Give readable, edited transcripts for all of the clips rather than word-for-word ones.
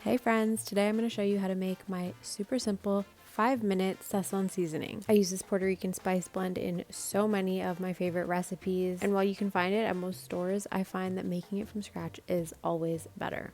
Hey friends, today I'm going to show you how to make my super simple 5-minute Sazon seasoning. I use this Puerto Rican spice blend in so many of my favorite recipes, and while you can find it at most stores, I find that making it from scratch is always better.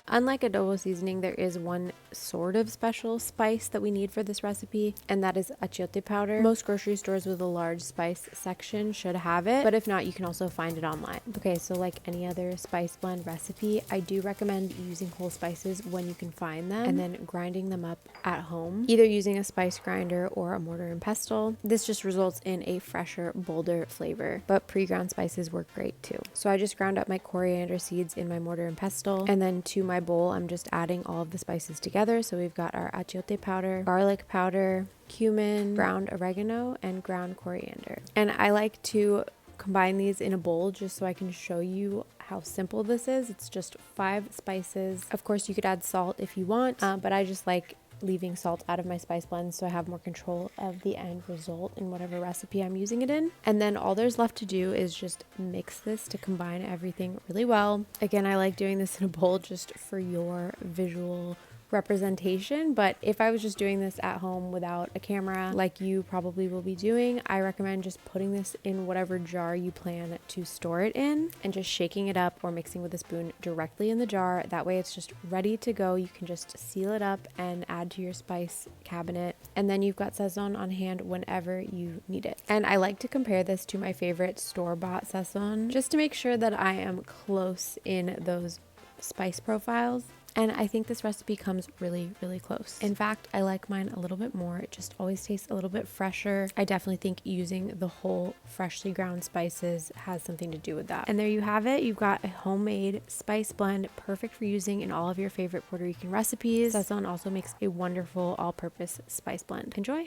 Unlike adobo seasoning, there is one sort of special spice that we need for this recipe, and that is achiote powder. Most grocery stores with a large spice section should have it, but if not, you can also find it online. Okay, so like any other spice blend recipe, I do recommend using whole spices when you can find them, and then grinding them up at home, either using a spice grinder or a mortar and pestle. This just results in a fresher, bolder flavor, but pre-ground spices work great too. So I just ground up my coriander seeds in my mortar and pestle, and then to my bowl, I'm just adding all of the spices together. So we've got our achiote powder, garlic powder, cumin, ground oregano, and ground coriander. And I like to combine these in a bowl just so I can show you how simple this is. It's just 5 spices. Of course, you could add salt if you want, but I just like leaving salt out of my spice blend so I have more control of the end result in whatever recipe I'm using it in. And then all there's left to do is just mix this to combine everything really well. Again, I like doing this in a bowl just for your visual representation, but if I was just doing this at home without a camera like you probably will be doing, I recommend just putting this in whatever jar you plan to store it in and just shaking it up or mixing with a spoon directly in the jar. That way it's just ready to go. You can just seal it up and add to your spice cabinet, and then you've got Sazon on hand whenever you need it. And I like to compare this to my favorite store-bought Sazon just to make sure that I am close in those spice profiles. And I think this recipe comes really, really close. In fact, I like mine a little bit more. It just always tastes a little bit fresher. I definitely think using the whole freshly ground spices has something to do with that. And there you have it. You've got a homemade spice blend, perfect for using in all of your favorite Puerto Rican recipes. Sazon also makes a wonderful all-purpose spice blend. Enjoy.